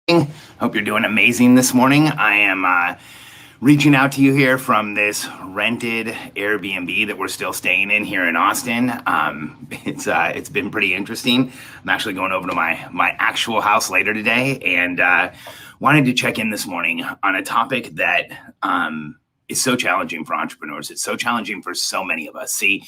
Hope you're doing amazing this morning. I am reaching out to you here from this rented Airbnb that we're still staying in here in Austin. It's been pretty interesting. I'm actually going over to my actual house later today, and wanted to check in this morning on a topic that is so challenging for entrepreneurs. It's so challenging for so many of us. See,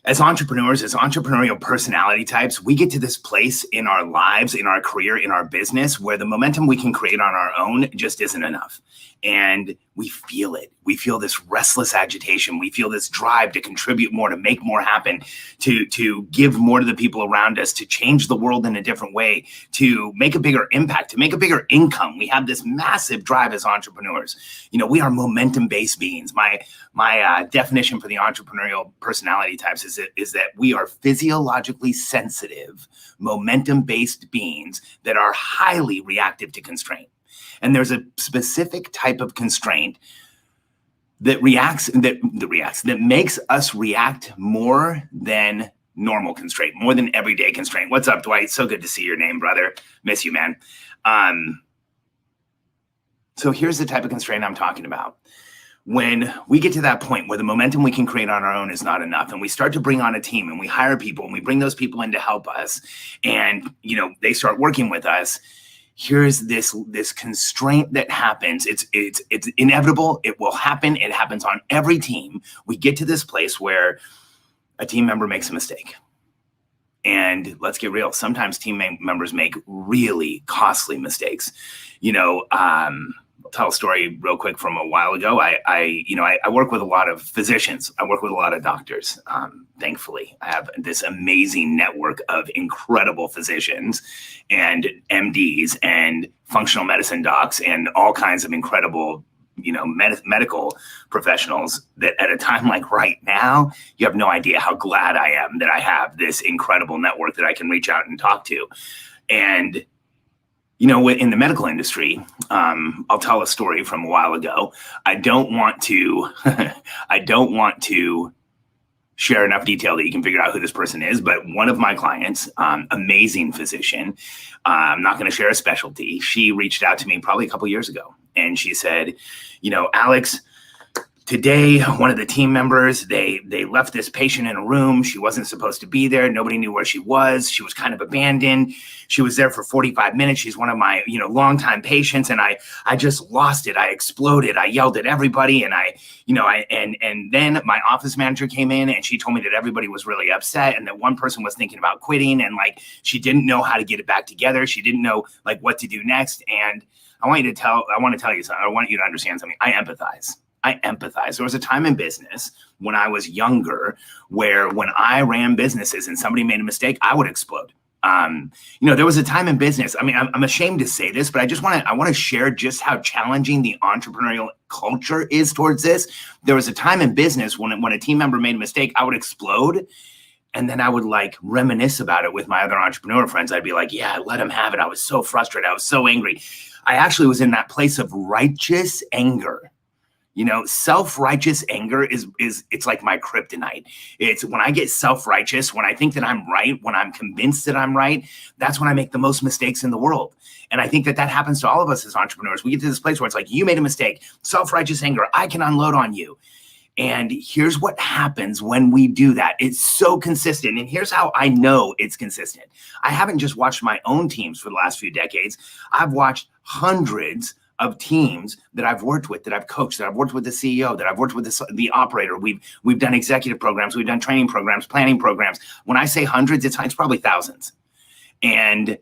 as entrepreneurs, as entrepreneurial personality types, we get to this place in our lives, in our career, in our business, where the momentum we can create on our own just isn't enough. And we feel it. We feel this restless agitation. We feel this drive to contribute more, to make more happen, to give more to the people around us, to change the world in a different way, to make a bigger impact, to make a bigger income. We have this massive drive as entrepreneurs. We are momentum-based beings. My definition for the entrepreneurial personality types is that we are physiologically sensitive, momentum-based beings that are highly reactive to constraint. And there's a specific type of constraint that makes us react more than normal constraint, more than everyday constraint. What's up, Dwight? So good to see your name, brother. Miss you, man. So here's the type of constraint I'm talking about. When we get to that point where the momentum we can create on our own is not enough, and we start to bring on a team, and we hire people, and we bring those people in to help us, and they start working with us, here's this constraint that happens. It's inevitable. It will happen. It happens on every team. We get to this place where a team member makes a mistake. And let's get real. Sometimes team members make really costly mistakes. I'll tell a story real quick from a while ago. I work with a lot of physicians. I work with a lot of doctors. Thankfully, I have this amazing network of incredible physicians and MDs and functional medicine docs and all kinds of incredible, medical professionals that at a time like right now, you have no idea how glad I am that I have this incredible network that I can reach out and talk to. And in the medical industry, I'll tell a story from a while ago. I don't want to share enough detail that you can figure out who this person is, but one of my clients, amazing physician, I'm not going to share a specialty. She reached out to me probably a couple years ago, and she said, Alex, today, one of the team members, they left this patient in a room. She wasn't supposed to be there. Nobody knew where she was. She was kind of abandoned. She was there for 45 minutes. She's one of my, longtime patients. And I just lost it. I exploded. I yelled at everybody. And and then my office manager came in and she told me that everybody was really upset and that one person was thinking about quitting. And she didn't know how to get it back together. She didn't know what to do next. And I want to tell you something. I want you to understand something. I empathize. There was a time in business when I was younger where when I ran businesses and somebody made a mistake, I would explode. There was a time in business. I mean, I'm ashamed to say this, but I want to share just how challenging the entrepreneurial culture is towards this. There was a time in business when a team member made a mistake, I would explode. And then I would reminisce about it with my other entrepreneur friends. I'd be like, yeah, let him have it. I was so frustrated. I was so angry. I actually was in that place of righteous anger. Self-righteous anger it's like my kryptonite. It's when I get self-righteous, when I think that I'm right, when I'm convinced that I'm right, that's when I make the most mistakes in the world. And I think that happens to all of us as entrepreneurs. We get to this place where it's you made a mistake, self-righteous anger, I can unload on you. And here's what happens when we do that. It's so consistent. And here's how I know it's consistent. I haven't just watched my own teams for the last few decades. I've watched hundreds of teams that I've worked with, that I've coached, that I've worked with the CEO, that I've worked with the operator. We've done executive programs, we've done training programs, planning programs. When I say hundreds, it's probably thousands. And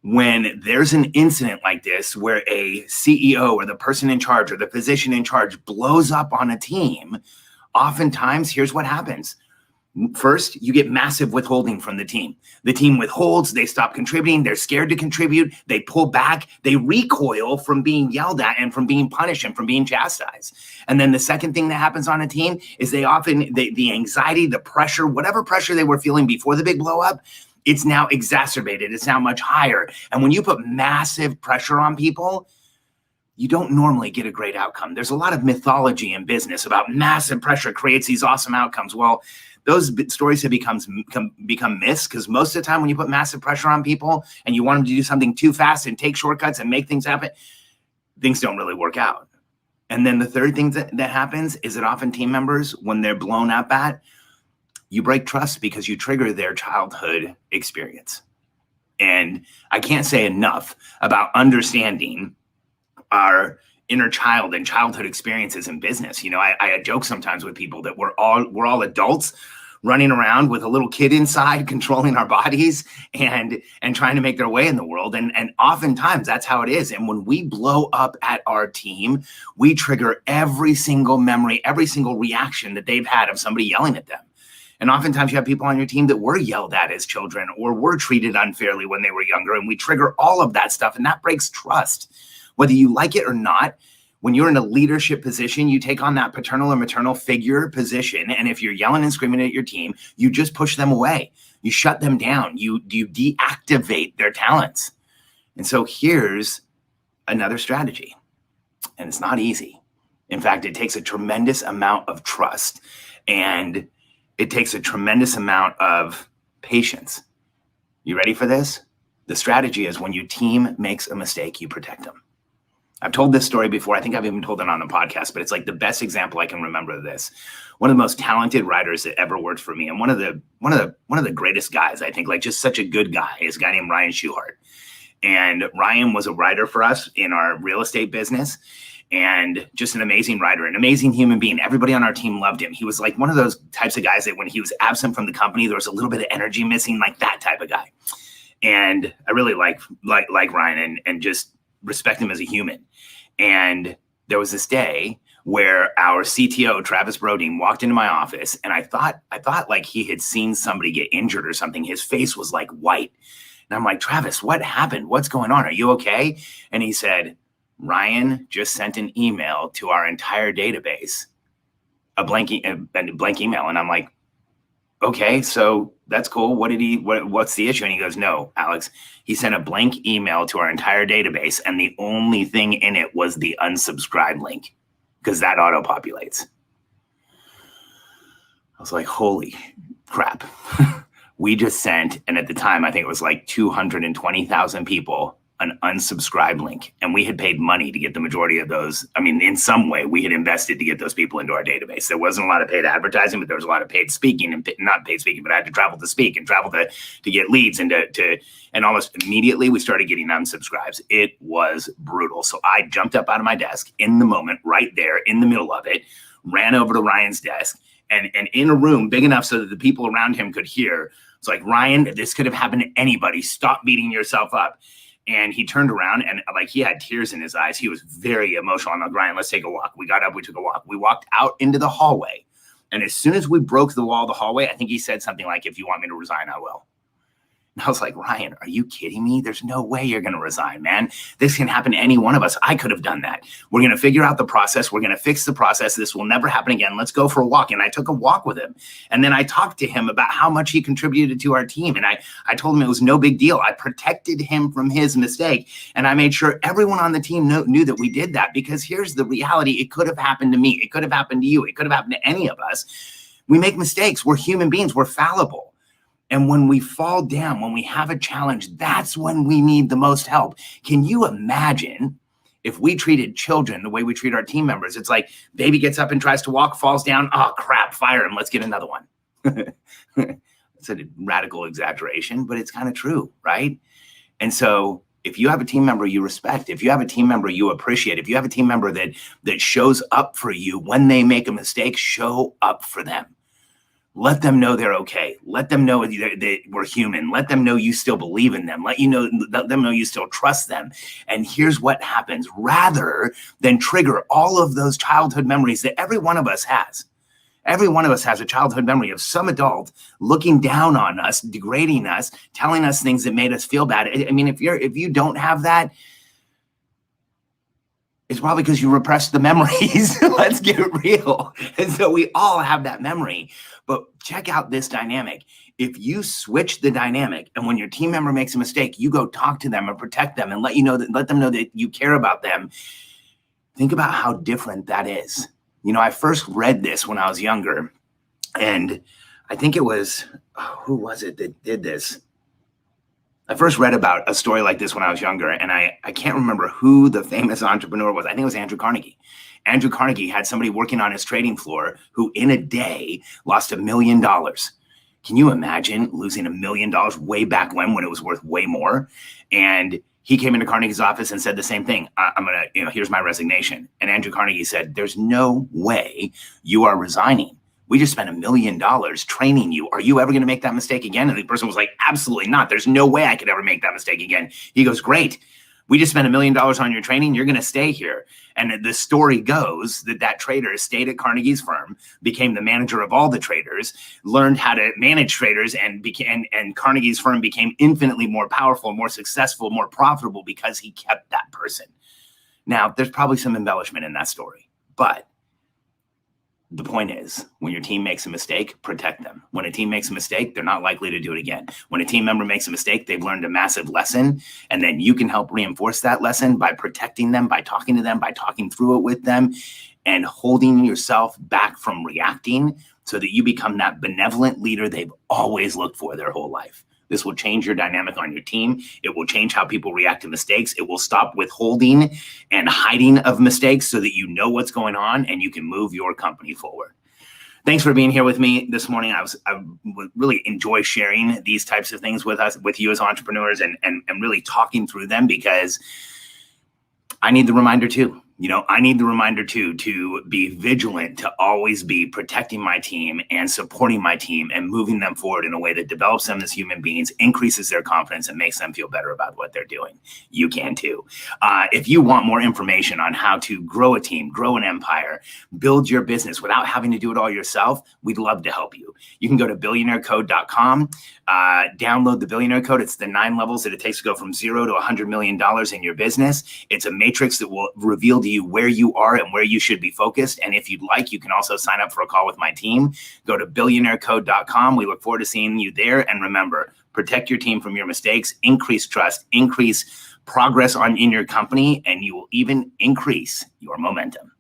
when there's an incident like this where a CEO or the person in charge or the physician in charge blows up on a team, oftentimes here's what happens. First, you get massive withholding from the team. The team withholds, they stop contributing, they're scared to contribute, they pull back, they recoil from being yelled at and from being punished and from being chastised. And then the second thing that happens on a team is the anxiety, the pressure, whatever pressure they were feeling before the big blow up, it's now exacerbated, it's now much higher. And when you put massive pressure on people, you don't normally get a great outcome. There's a lot of mythology in business about massive pressure creates these awesome outcomes. Well, those stories have become myths, because most of the time when you put massive pressure on people and you want them to do something too fast and take shortcuts and make things happen, things don't really work out. And then the third thing that happens is that often team members, when they're blown up at, you break trust because you trigger their childhood experience. And I can't say enough about understanding our inner child and childhood experiences in business. You know, I joke sometimes with people that we're all adults running around with a little kid inside controlling our bodies and trying to make their way in the world. And oftentimes that's how it is. And when we blow up at our team, we trigger every single memory, every single reaction that they've had of somebody yelling at them. And oftentimes you have people on your team that were yelled at as children or were treated unfairly when they were younger. And we trigger all of that stuff, and that breaks trust. Whether you like it or not, when you're in a leadership position, you take on that paternal or maternal figure position. And if you're yelling and screaming at your team, you just push them away. You shut them down. You deactivate their talents. And so here's another strategy. And it's not easy. In fact, it takes a tremendous amount of trust, and it takes a tremendous amount of patience. You ready for this? The strategy is when your team makes a mistake, you protect them. I've told this story before. I think I've even told it on the podcast, but it's like the best example I can remember of this. One of the most talented writers that ever worked for me, and one of the greatest guys, I think, like just such a good guy, is a guy named Ryan Schuhart. And Ryan was a writer for us in our real estate business, and just an amazing writer, an amazing human being. Everybody on our team loved him. He was like one of those types of guys that when he was absent from the company, there was a little bit of energy missing, like that type of guy. And I really like Ryan and just respect him as a human. And there was this day where our CTO, Travis Brodeen, walked into my office, and I thought like he had seen somebody get injured or something. His face was like white. And I'm like, Travis, what happened? What's going on? Are you okay? And he said, Ryan just sent an email to our entire database, a blank email. And I'm like, okay, so that's cool. What's the issue? And he goes, no, Alex, he sent a blank email to our entire database, and the only thing in it was the unsubscribe link, because that auto populates. I was like, holy crap. We just sent, and at the time, I think it was like 220,000 people an unsubscribe link. And we had paid money to get the majority of those. I mean, in some way, we had invested to get those people into our database. There wasn't a lot of paid advertising, but there was a lot of paid speaking, and not paid speaking, but I had to travel to speak and travel to get leads and and almost immediately we started getting unsubscribes. It was brutal. So I jumped up out of my desk in the moment, right there in the middle of it, ran over to Ryan's desk, and in a room big enough so that the people around him could hear. It's like, Ryan, this could have happened to anybody. Stop beating yourself up. And he turned around and like he had tears in his eyes. He was very emotional. I'm like, Ryan, let's take a walk. We got up, we took a walk. We walked out into the hallway. And as soon as we broke the wall of the hallway, I think he said something like, if you want me to resign, I will. And I was like, Ryan, are you kidding me? There's no way you're going to resign, man. This can happen to any one of us. I could have done that. We're going to figure out the process. We're going to fix the process. This will never happen again. Let's go for a walk. And I took a walk with him. And then I talked to him about how much he contributed to our team. And I told him it was no big deal. I protected him from his mistake. And I made sure everyone on the team knew that we did that, because here's the reality. It could have happened to me. It could have happened to you. It could have happened to any of us. We make mistakes. We're human beings. We're fallible. And when we fall down, when we have a challenge, that's when we need the most help. Can you imagine if we treated children the way we treat our team members? It's like baby gets up and tries to walk, falls down. Oh, crap, fire him. Let's get another one. It's a radical exaggeration, but it's kind of true, right? And so if you have a team member you respect, if you have a team member you appreciate, if you have a team member that shows up for you when they make a mistake, show up for them. Let them know they're okay. Let them know that we're human. Let them know you still believe in them. Let them know you still trust them. And here's what happens. Rather than trigger all of those childhood memories that every one of us has. Every one of us has a childhood memory of some adult looking down on us, degrading us, telling us things that made us feel bad. I mean, if you don't have that, it's probably because you repressed the memories. Let's get real. And so we all have that memory. But check out this dynamic. If you switch the dynamic, and when your team member makes a mistake, you go talk to them and protect them and let them know that you care about them. Think about how different that is. You know, I first read this when I was younger, and I think it was, who was it that did this? I first read about a story like this when I was younger, and I can't remember who the famous entrepreneur was. I think it was Andrew Carnegie. Andrew Carnegie had somebody working on his trading floor who in a day lost $1 million. Can you imagine losing $1 million way back when it was worth way more? And he came into Carnegie's office and said the same thing. I'm going to, here's my resignation. And Andrew Carnegie said, there's no way you are resigning. We just spent $1 million training you. Are you ever going to make that mistake again? And the person was like, absolutely not. There's no way I could ever make that mistake again. He goes, great. We just spent $1 million on your training. You're going to stay here. And the story goes that trader stayed at Carnegie's firm, became the manager of all the traders, learned how to manage traders, and Carnegie's firm became infinitely more powerful, more successful, more profitable because he kept that person. Now, there's probably some embellishment in that story, but the point is, when your team makes a mistake, protect them. When a team makes a mistake, they're not likely to do it again. When a team member makes a mistake, they've learned a massive lesson, and then you can help reinforce that lesson by protecting them, by talking to them, by talking through it with them, and holding yourself back from reacting so that you become that benevolent leader they've always looked for their whole life. This will change your dynamic on your team. It will change how people react to mistakes. It will stop withholding and hiding of mistakes so that you know what's going on and you can move your company forward. Thanks for being here with me this morning. I really enjoy sharing these types of things with you as entrepreneurs and really talking through them, because I need the reminder too. I need the reminder too, to be vigilant, to always be protecting my team and supporting my team and moving them forward in a way that develops them as human beings, increases their confidence, and makes them feel better about what they're doing. You can too. If you want more information on how to grow a team, grow an empire, build your business without having to do it all yourself, we'd love to help you. You can go to billionairecode.com, download the Billionaire Code. It's the 9 levels that it takes to go from 0 to $100 million in your business. It's a matrix that will reveal to you where you are and where you should be focused. And if you'd like, you can also sign up for a call with my team. Go to billionairecode.com. We look forward to seeing you there. And remember, protect your team from your mistakes, increase trust, increase progress in your company, and you will even increase your momentum.